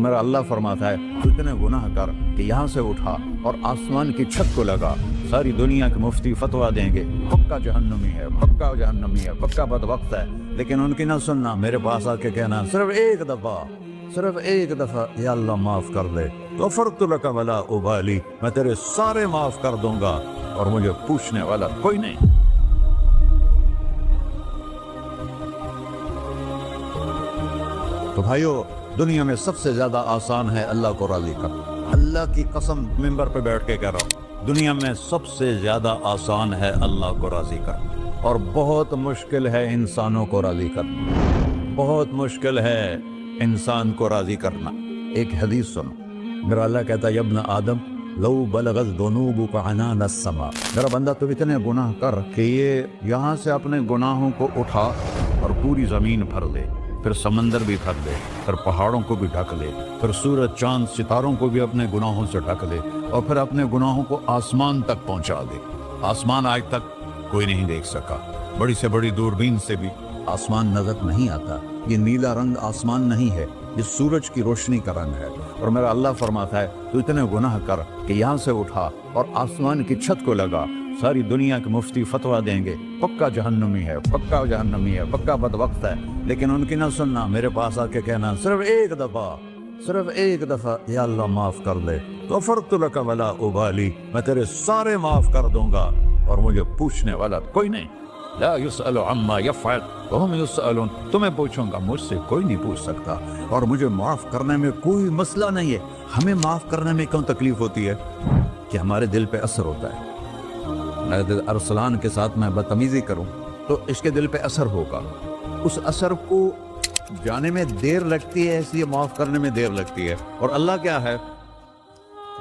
میرا اللہ فرماتا ہے تو اتنے گناہ کر کہ یہاں سے اٹھا اور آسمان کی چھت کو لگا، ساری دنیا کے مفتی فتوا دیں گے پکا جہنمی ہے، پکا جہنمی ہے، پکا بدبخت ہے، لیکن ان کی نہ سننا، میرے پاس آ کے کہنا صرف ایک دفعہ یا اللہ معاف کر دے، غفرت لک ولا ابالی، میں تیرے سارے معاف کر دوں گا اور مجھے پوچھنے والا کوئی نہیں۔ تو بھائیو، دنیا میں سب سے زیادہ آسان ہے اللہ کو راضی کرنا، اللہ کی قسم ممبر پہ بیٹھ کے کہہ رہا ہوں، دنیا میں سب سے زیادہ آسان ہے اللہ کو راضی کرنا، اور بہت مشکل ہے انسانوں کو راضی کرنا، بہت مشکل ہے انسان کو راضی کرنا۔ ایک حدیث سنو، میرا اللہ کہتا ہے ابن آدم لو بلغت ذنوبک عنان السماء، میرا بندہ تو اتنے گناہ کر کہ یہ یہاں سے اپنے گناہوں کو اٹھا اور پوری زمین بھر دے، پھر سمندر بھی بھر دے، پھر پہاڑوں کو بھی ڈھک لے، پھر سورج چاند ستاروں کو بھی اپنے گناہوں سے ڈھک لے، اور پھر اپنے گناہوں کو آسمان تک پہنچا دے۔ آسمان آج تک کوئی نہیں دیکھ سکا، بڑی سے بڑی دوربین سے بھی آسمان نظر نہیں آتا، یہ نیلا رنگ آسمان نہیں ہے، یہ سورج کی روشنی کا رنگ ہے۔ اور میرا اللہ فرماتا ہے تو اتنے گناہ کر کہ یہاں سے اٹھا اور آسمان کی چھت کو لگا، ساری دنیا کے مفتی فتوا دیں گے پکا جہنمی ہے، پکا جہنمی ہے، پکا بدبخت ہے، لیکن ان کی نہ سننا، میرے پاس آ کے کہنا صرف ایک دفعہ یا اللہ معاف کر دے، غفرت لک ولا ابالی، میں تیرے سارے معاف کر دوں گا اور مجھے پوچھنے والا کوئی نہیں۔ لا يسأل عما يفعل وهم يسألون، تمہیں پوچھوں گا، مجھ سے کوئی نہیں پوچھ سکتا، اور مجھے معاف کرنے میں کوئی مسئلہ نہیں ہے۔ ہمیں معاف کرنے میں کیوں تکلیف ہوتی ہے؟ کہ ہمارے دل پہ اثر ہوتا ہے۔ ارسلان کے ساتھ میں بدتمیزی کروں تو اس کے دل پہ اثر ہوگا، اس اثر کو جانے میں دیر لگتی ہے، اس لیے معاف کرنے میں دیر لگتی ہے۔ اور اللہ کیا ہے؟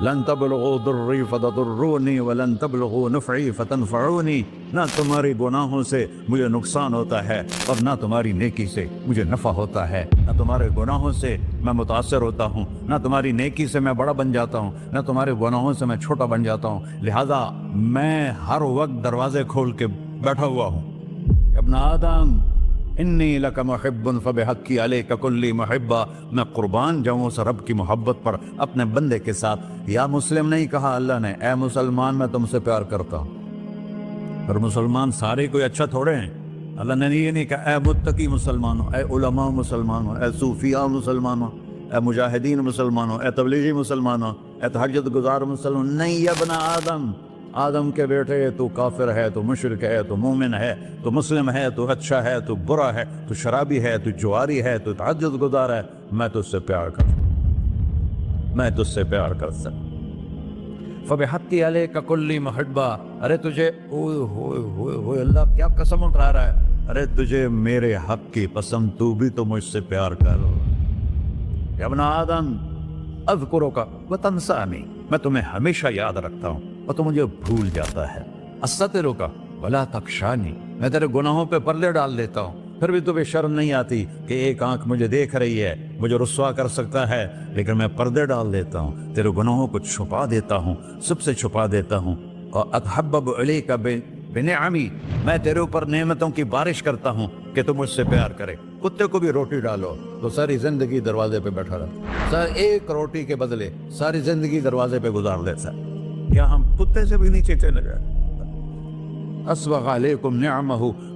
لن تبلغوا ضری فتضرونی ولن تبلغوا نفعی فتنفعونی، نہ تمہاری گناہوں سے مجھے نقصان ہوتا ہے اور نہ تمہاری نیکی سے مجھے نفع ہوتا ہے، نہ تمہارے گناہوں سے میں متاثر ہوتا ہوں، نہ تمہاری نیکی سے میں بڑا بن جاتا ہوں، نہ تمہارے گناہوں سے میں چھوٹا بن جاتا ہوں، لہذا میں ہر وقت دروازے کھول کے بیٹھا ہوا ہوں۔ ابن آدم انی لک محب فبحقی علیک کلی محبہ، میں قربان جاؤں اس رب کی محبت پر اپنے بندے کے ساتھ۔ یا مسلم نہیں کہا اللہ نے، اے مسلمان میں تم سے پیار کرتا ہوں۔ اور مسلمان سارے کوئی اچھا تھوڑے ہیں، اللہ نے یہ نہیں کہا اے متقی مسلمانوں، اے علماء مسلمانوں، اے صوفیاء مسلمانوں، اے مجاہدین مسلمانوں، اے تبلیغی مسلمانوں، اے تہجد گزار مسلمان، نہیں یا ابن آدم، آدم کے بیٹے، تو کافر ہے، تو مشرک ہے، تو مومن ہے، تو مسلم ہے، تو اچھا ہے، تو برا ہے، تو شرابی ہے، تو جواری ہے، تو تہجد گزار ہے، میں تجھ سے پیار کرتا ہوں، میں تجھ سے پیار کرتا ہوں۔ فبحقی علیک کلی محبہ، ارے تجھے اوئے اللہ کیا قسم اٹھا رہا ہے، ارے تجھے میرے حق کی قسم، تو بھی تو مجھ سے پیار کر۔ یا ابن آدم اذکرک وتنسانی، میں تمہیں ہمیشہ یاد رکھتا ہوں اور تو مجھے بھول جاتا ہے۔ استترک ولا تخشانی، میں تیرے گناہوں پہ پردے ڈال دیتا ہوں، پھر بھی تمہیں شرم نہیں آتی کہ ایک آنکھ مجھے دیکھ رہی ہے، مجھے رسوا کر سکتا ہے، لیکن میں پردے ڈال دیتا ہوں، تیرے گناہوں کو چھپا دیتا ہوں، سب سے چھپا دیتا ہوں۔ اور اتحبب الیک بنعمی، میں تیرے اوپر نعمتوں کی بارش کرتا ہوں کہ تم مجھ سے پیار کرے۔ کتے کو بھی روٹی ڈالو تو ساری زندگی دروازے پہ بیٹھا رہتا، ایک روٹی کے بدلے ساری زندگی دروازے پہ گزار دیتا ہے۔ کیا ہم کتے سے بھی نیچے چلے گئے؟ اسبغ علیکم نعمہ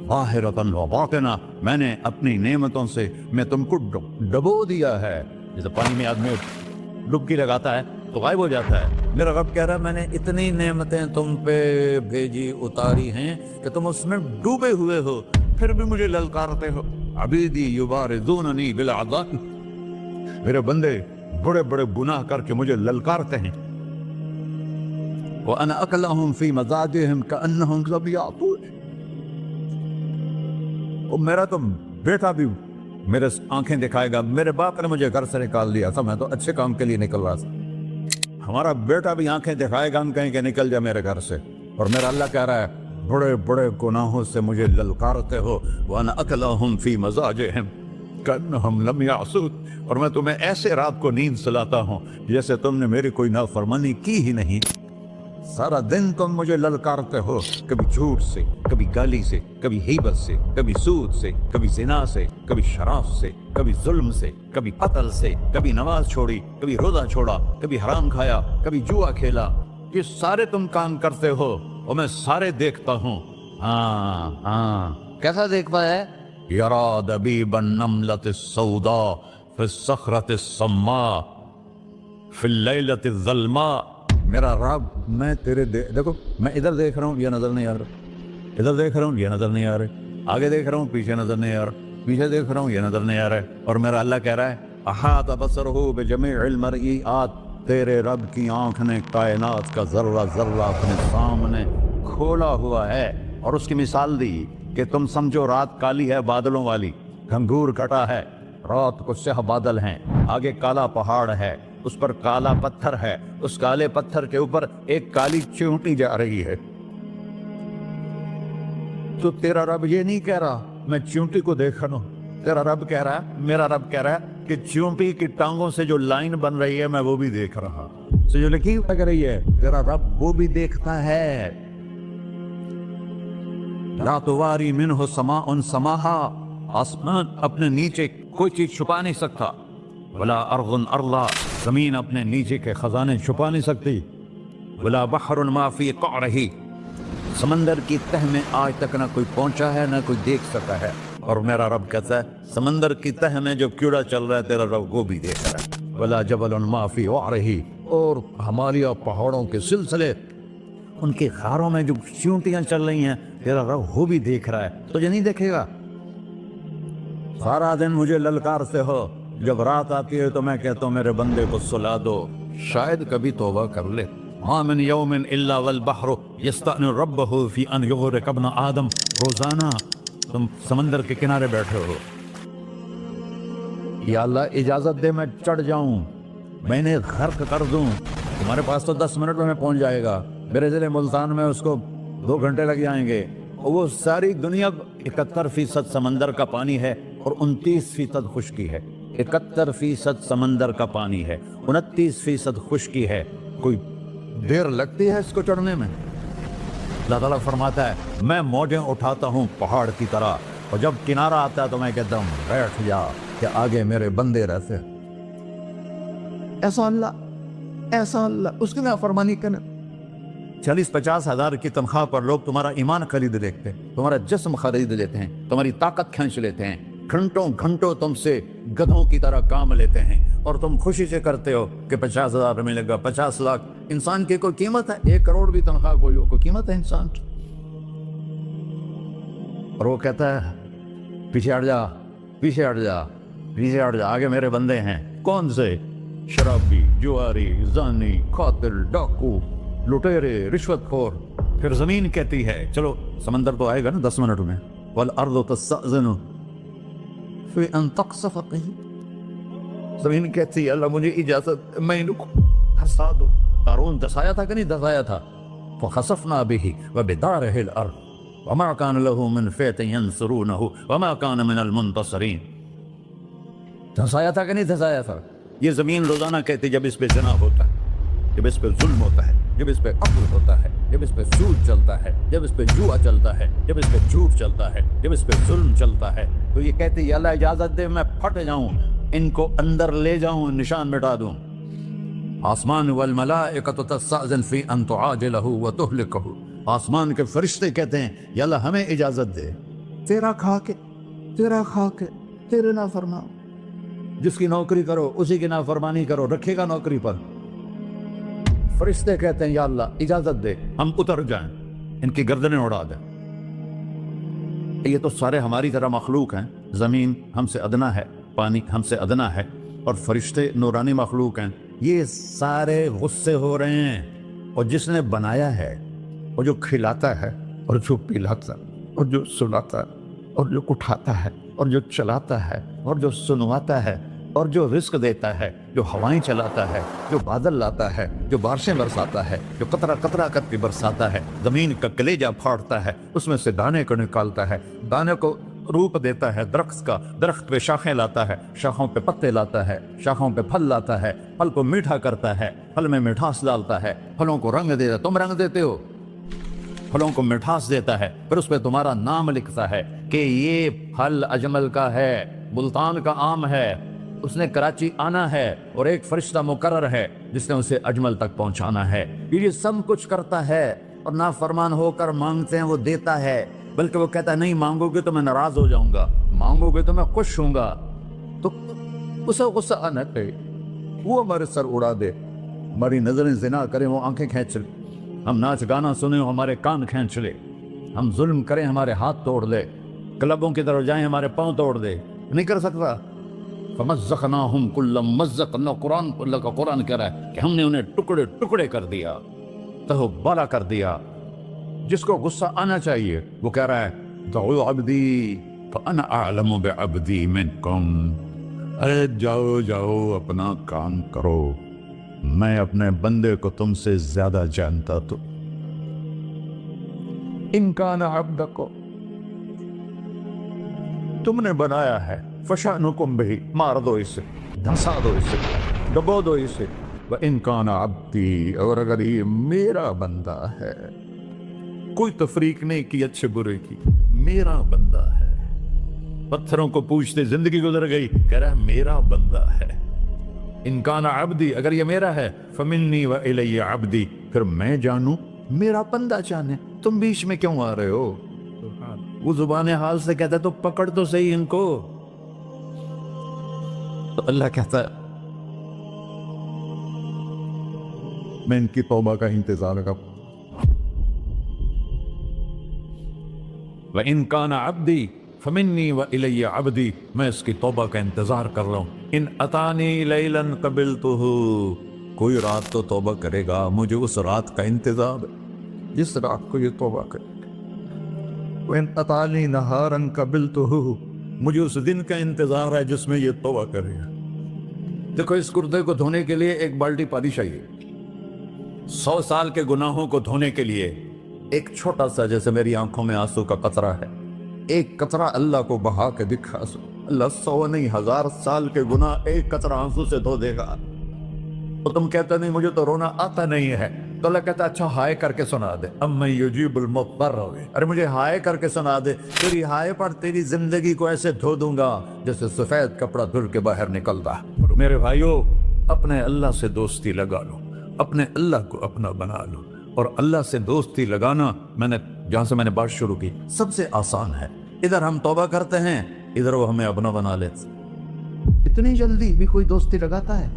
ظاہرۃ و باطنہ، میں نے اپنی نعمتوں سے میں تم کو ڈبو دیا ہے، جیسے پانی میں آدمی ڈبکی لگاتا ہے تو غائب ہو جاتا ہے۔ میرا رب کہہ رہا ہے میں نے اتنی نعمتیں تم پہ بھیجی، اتاری ہیں کہ تم اس میں ڈوبے ہوئے ہو، پھر بھی مجھے للکارتے ہو۔ عبیدی یبارزوننی بالعذاب، میرے بندے بڑے بڑے گناہ کر کے مجھے للکارتے ہیں۔ وَأَنَا أَكْلَهُمْ فِي مَزَاجِهِمْ كَأَنَّهُمْ ظَبِيَّةٌ، اور میرا تو بیٹا بھی میرے آنکھیں دکھائے گا، میرے باپ نے مجھے گھر سے نکال دیا تھا، میں تو اچھے کام کے لیے نکل رہا تھا، ہمارا بیٹا بھی آنکھیں دکھائے گا، ہم کہیں کہ نکل جا میرے گھر سے۔ اور میرا اللہ کہہ رہا ہے بڑے بڑے گناہوں سے مجھے للکارتے ہو، وَأَنَا أَكْلَهُمْ فِي مَزَاجِهِمْ كَأَنَّهُمْ لَمْ يَعْصُونِ، اور میں تمہیں ایسے رات کو نیند سلاتا ہوں جیسے تم نے میری کوئی نافرمانی کی ہی نہیں۔ सारा दिन तुम मुझे ललकारते हो, कभी झूठ से, कभी गाली से, कभी हीबत से, कभी सूद से, कभी जिना से, कभी शराब से, कभी जुल्म से, कभी कत्ल से, कभी नमाज छोड़ी, कभी रोजा छोड़ा, कभी हराम खाया, कभी जुआ खेला। ये सारे तुम काम करते हो और मैं सारे देखता हूँ। हाँ हाँ, कैसा देख पाया है? यरा दबीबन नमलत सौदा फिर सखरत सम्मा फिर लैलत ज़ल्मा। मेरा रब, मैं तेरे देखो, मैं इधर देख रहा हूँ, ये नजर नहीं आ रहा, इधर देख रहा हूँ, ये नजर नहीं आ रहा, आगे देख रहा हूँ, पीछे नजर नहीं आ रहा, पीछे देख रहा हूँ, ये नजर नहीं आ रहा है। और मेरा अल्लाह कह रहा है अहात बसरहु बिजमीइल मरईआत, तेरे रब की आंख ने कायनात का जर्रा जर्रा अपने सामने खोला हुआ है। और उसकी मिसाल दी कि तुम समझो रात काली है बादलों वाली, घंघूर कटा है, रात को स्याह बादल हैं, आगे काला पहाड़ है, उस पर काला पत्थर है, उस काले पत्थर के ऊपर एक काली चींटी जा रही है। तो तेरा रब ये नहीं कह रहा मैं चींटी को देख रहा हूं, तेरा रब कह रहा है, मेरा रब कह रहा है कि चींटी की टांगों से जो लाइन बन रही है मैं वो भी देख रहा, तो जो लिखी लग रही है तेरा रब वो भी देखता है। ला तुवारी मिन्हु समाउन समाहा, आसमान अपने नीचे कोई चीज छुपा नहीं सकता। वला अर्ज़ुन अर्ला, जमीन अपने नीचे के खजाने छुपा नहीं सकती। वला बहरुन मा फी क़अरिही, समंदर की तह में आज तक ना कोई पहुंचा है ना कोई देख सका है। और मेरा रब कहता है समंदर की तह में जो कीड़ा चल रहा है तेरा रब वो भी देख रहा है। वला जबलुन मा फी क़अरिही, और हमारी पहाड़ों के सिलसिले, उनके खारों में जो चींटियां चल रही हैं तेरा रब वो भी देख रहा है। तो ये नहीं देखेगा? सारा दिन मुझे ललकारते हो, जब रात आती है तो मैं कहता हूँ मेरे बंदे को सुला दो, शायद कभी तौबा कर ले। मा मिन यौमिन इल्ला वल बहरु यस्तअनु रब्बहु फी अन युग़रिक़ इब्न आदम। रोजाना तुम समंदर के किनारे बैठे हो, या अल्लाह इजाजत दे मैं चढ़ जाऊं, मैंने गर्क कर दूं, तुम्हारे पास तो 10 मिनट में पहुंच जाएगा, मेरे जिले मुल्तान में उसको 2 घंटे लग जाएंगे। वो सारी दुनिया 71% समंदर का पानी है और 29% खुश्की है। 71% समंदर का पानी है, 29% खुश्की है। कोई देर लगती है इसको चढ़ने में? अल्लाह ताला फरमाता है मैं मौजें उठाता हूँ पहाड़ की तरह, और जब किनारा आता है तो मैं कहता हूँ बैठ जा, कि आगे मेरे बंदे रहते। ऐसा अल्लाह उसकी नाफरमानी करना। 40-50 हज़ार की तनख्वाह पर लोग तुम्हारा ईमान खरीद लेते हैं, तुम्हारा जिस्म खरीद लेते हैं, तुम्हारी ताकत खींच लेते हैं, घंटों घंटों तुमसे गधों की तरह काम लेते हैं, और तुम खुशी से करते हो कि 50,000 मिलेगा, 50 लाख। इंसान की कोई कीमत है? 1 करोड़ भी तनख्वाह कोई कीमत है इंसान की? और वो कहता है पीछे हट जा, पीछे हट जा, पीछे हट जा, आगे मेरे बंदे हैं। कौन से? शराबी, जुआरी, जानी, कातिल, डाकू, लुटेरे, रिश्वतखोर। फिर जमीन कहती है चलो, समंदर तो आएगा ना 10 मिनट में। वल अर्ज़ु तस्तअज़िनु फी अन तक़ज़फ़ फ़ीही, जमीन कहती है अल्लाह मुझे इजाजत, मैं इनको धंसा दूं। कारून धंसाया था कि नहीं धंसाया था? फ़ख़सफ़ना बिही व बिदारिहिल अर्ज़ वमा कान लहू मिन फ़िअतिन यंसुरूनहु वमा कान मिनल मुंतसिरीन। धंसाया था कि नहीं धंसाया था? ये जमीन रोजाना कहती जब इस पे ज़िना होता है, जब इस पे जुल्म होता है, जब इस पे कत्ल होता है, जब इस पे सूद चलता है, जब इस पे जुआ चलता है, जब इस पे झूठ चलता है, जब इस पे जुल्म चलता है, तो ये कहती है अल्लाह इजाजत दे मैं फट जाऊं, इनको अंदर ले जाऊं, निशान मिटा दूं। आसमान वल मलाइकतु तस्तअज़िन फी अन तुआजिलहु व तुहलिकहु, आसमान के फरिश्ते कहते हैं या अल्लाह हमें इजाजत दे, तेरा खा के तेरे ना फरमा, जिसकी नौकरी करो उसी की नाफरमानी करो, रखेगा नौकरी पर। फरिश्ते कहते हैं या अल्लाह इजाजत दे हम उतर जाएं, इनकी गर्दनें उड़ा दें। ये तो सारे हमारी तरह मखलूक हैं, जमीन हमसे अदना है, पानी हमसे अदना है, और फरिश्ते नूरानी मखलूक हैं। ये सारे गुस्से हो रहे हैं, और जिसने बनाया है, और जो खिलाता है, और जो पिलाता, और जो सुलाता, और जो उठाता है, और जो चलाता है, और जो सुनवाता है, और जो रिस्क देता है, जो हवाएं चलाता है, जो बादल लाता है, जो बारिशें बरसाता है, जो कतरा कतरा करके बरसाता है, जमीन का कलेजा फाड़ता है, उसमें से दाने को निकालता है, दाने को रूप देता है दरख्त का, दरख्त पे शाखें लाता है, शाखों पे पत्ते लाता है, शाखों पे फल लाता है, फल को मीठा करता है, फल में मिठास डालता है, फलों को रंग देता है। तुम रंग देते हो, फलों को मिठास देता है, फिर उस पर तुम्हारा नाम लिखता है कि ये फल अजमल का है, मुल्तान का आम है, उसने कराची आना है और एक फरिश्ता मुकर्रर है जिसने उसे अजमल तक पहुंचाना है। ये सब कुछ करता है और नाफरमान होकर मांगते हैं वो देता है, बल्कि वो कहता है नहीं मांगोगे तो मैं नाराज हो जाऊंगा, मांगोगे तो मैं खुश होऊंगा। तो उसे गुस्सा आना चाहिए, वो हमारे सर उड़ा दे, हमारी नजरें जिना करें वो आंखें खींच ले, हम नाच गाना सुने हमारे कान खींच ले, हम जुल्म करें हमारे हाथ तोड़ ले, क्लबों की तरफ जाएं हमारे पांव तोड़ दे, नहीं कर सकता। फमज़्ज़क़नाहुम कुल्ल मज़्ज़क़, अल्लाह कुरान कह रहा है कि हमने उन्हें टुकड़े टुकड़े कर दिया, तहबाला कर दिया। जिसको गुस्सा आना चाहिए वो कह रहा है दऊ अब्दी फअना अअलमु बिअब्दी मिनकुम, अरे जाओ जाओ अपना काम करो, मैं अपने बंदे को तुमसे ज्यादा जानता। तो इन कान अब्दको, तुमने बनाया है, फशानुकुम बिही, मार दो इसे, धंसा दो इसे, डबो दो इसे। व इन कान अब्दी, और अगर ये मेरा बंदा है, कोई तफरीक नहीं की अच्छे बुरे की, मेरा बंदा है। पत्थरों को पूछते जिंदगी गुजर गई, कह रहा है मेरा बंदा है। इनकान अब्दी, अगर ये मेरा है, फमिन्नी व इलैया अब्दी, फिर मैं जानूं मेरा बंदा जाने, तुम बीच में क्यों आ रहे हो? वो जुबान हाल से कहता है तो पकड़ तो सही इनको। तो अल्लाह कहता है मैं इनकी तौबा का इंतजार करूं। व इनकान अब्दी फमिन्नी व इलैया अब्दी, मैं इसकी तौबा का इंतजार कर रहा हूं। इन अतानी लैलन कबिलतुहु, कोई रात तो तौबा करेगा, मुझे उस रात का इंतजार है जिस रात को ये तौबा करेगा। व इन अतानी नहारन कबिलतुहु, मुझे उस दिन का इंतजार है जिसमें ये तौबा करेगा। देखो इस कुर्ते को धोने के लिए एक बाल्टी पानी चाहिए, 100 साल के गुनाहों को धोने के लिए एक छोटा सा, जैसे मेरी आंखों में आंसू का कतरा है, एक कतरा अल्लाह को बहा के दिखा, अल्लाह 100 नहीं 1000 साल के गुनाह एक कतरा आंसू से धो देगा। तो तुम कहते नहीं मुझे तो रोना आता नहीं है, तो अल्लाह कहता अच्छा हाय करके सुना दे, अम्मा युजीबुल मुद्दर, अरे मुझे हाय करके सुना दे, तेरी हाय पर तेरी जिंदगी को ऐसे धो दूंगा जैसे सफेद कपड़ा धुल के बाहर निकलता। मेरे भाइयों, अपने अल्लाह से दोस्ती लगा लो, अपने अल्लाह को अपना बना लो। और अल्लाह से दोस्ती लगाना, मैंने जहां से मैंने बात शुरू की, सबसे आसान है। इधर हम तौबा करते हैं, इधर वो हमें अपना बना लेते। इतनी जल्दी भी कोई दोस्ती लगाता है?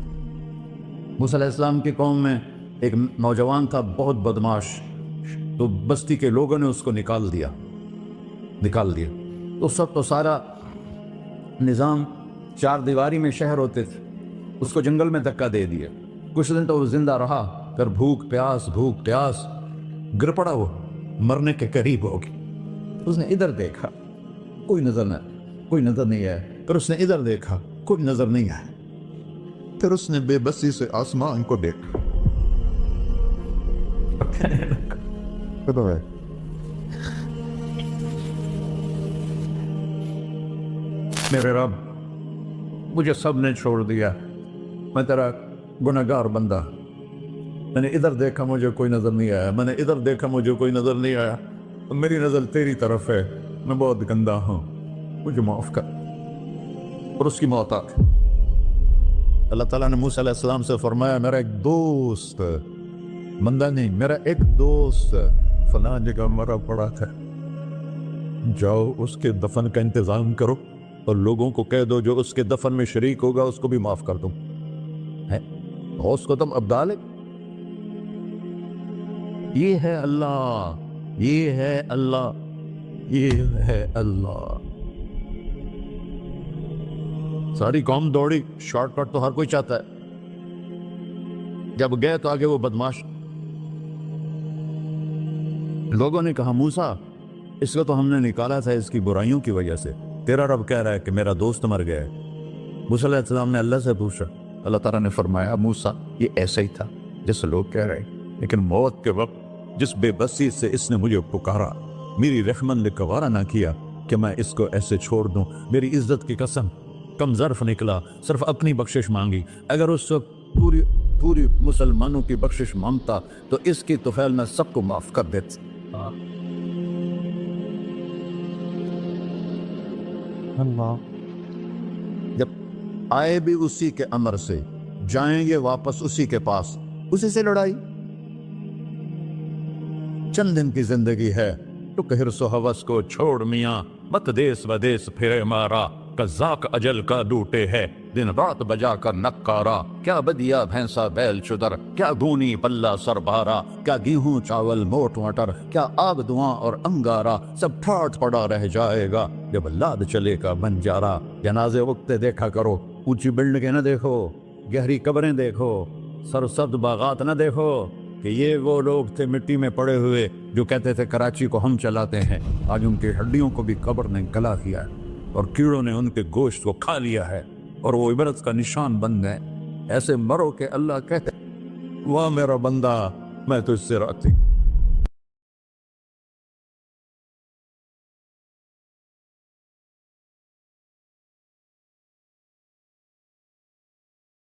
मूसा अलैहिस्सलाम की कौम में एक नौजवान था बहुत बदमाश, तो बस्ती के लोगों ने उसको निकाल दिया। तो सब तो सारा निज़ाम 4 दीवारी में शहर होते थे, उसको जंगल में धक्का दे दिया। कुछ दिन तो वो जिंदा रहा, फिर भूख प्यास गिर पड़ा, वो मरने के करीब हो गया। उसने इधर देखा, कोई नजर नहीं आया, फिर उसने इधर देखा, कोई नजर नहीं आया, फिर उसने बेबसी से आसमान को देखा। मेरे रब, मुझे सब ने छोड़ दिया, मैं तेरा गुनहगार बंदा। मैंने इधर देखा मुझे कोई नजर नहीं आया, मैंने इधर देखा मुझे कोई नजर नहीं आया, तो मेरी नजर तेरी तरफ है, मैं बहुत गंदा हूं, मुझे माफ कर। और उसकी मौत आ गई। अल्लाह ताला ने मूसा अलैहिस्सलाम से फरमाया मेरा एक दोस्त, बंदा नहीं, मेरा एक दोस्त फलां जगह मरा पड़ा था, जाओ उसके दफन का इंतजाम करो और लोगों को कह दो जो उसके दफन में शरीक होगा उसको भी माफ कर दूं। है उसको तुम अब्दाल है। ये है अल्लाह, ये है अल्लाह, ये है अल्लाह। सारी कौम दौड़ी, शॉर्टकट तो हर कोई चाहता है। जब गए तो आगे वो बदमाश, लोगों ने कहा मूसा इसको तो हमने निकाला था इसकी बुराइयों की वजह से, तेरा रब कह रहा है कि मेरा दोस्त मर गया है। मूसा अलैहिस्सलाम ने अल्लाह से पूछा, अल्लाह ताला ने फरमाया मूसा ये ऐसा ही था जैसे लोग कह रहे हैं, लेकिन मौत के वक्त जिस बेबसी से इसने मुझे पुकारा, मेरी रहमत ने गवारा ना किया, کہ میں اس کو ایسے چھوڑ دوں؟ میری عزت کی قسم، کم ظرف نکلا، صرف اپنی بخشش مانگی۔ اگر اس وقت پوری مسلمانوں کی بخشش مانگتا تو اس کی طفیل میں سب کو معاف کر دیتا۔ اللہ جب آئے بھی اسی کے امر سے، جائیں گے واپس اسی کے پاس، اسی سے لڑائی۔ چند دن کی زندگی ہے تو حرص و ہوس کو چھوڑ میاں، مت دیس و دیس پھرے مارا، قزاق اجل کا ڈوٹے ہے دن رات بجا کر نکارا۔ کیا بدیا بھینسا بیل چدر، کیا گونی پلہ سر بارا، کیا گیہوں چاول موٹ مٹر، کیا آگ دھواں اور انگارا، سب ٹھاٹ پڑا رہ جائے گا جب لاد چلے کا بنجارا۔ جنازے وقتے دیکھا کرو، اونچی بلڈنگیں نہ دیکھو، گہری قبریں دیکھو، سرسبز باغات نہ دیکھو کہ یہ وہ لوگ تھے مٹی میں پڑے ہوئے جو کہتے تھے کراچی کو ہم چلاتے ہیں۔ آج ان کی ہڈیوں کو بھی قبر نے گلا کیا ہے اور کیڑوں نے ان کے گوشت کو کھا لیا ہے اور وہ عبرت کا نشان بن گئے۔ ایسے مرو کہ اللہ کہتے واہ میرا بندہ میں تجھ سے راضی۔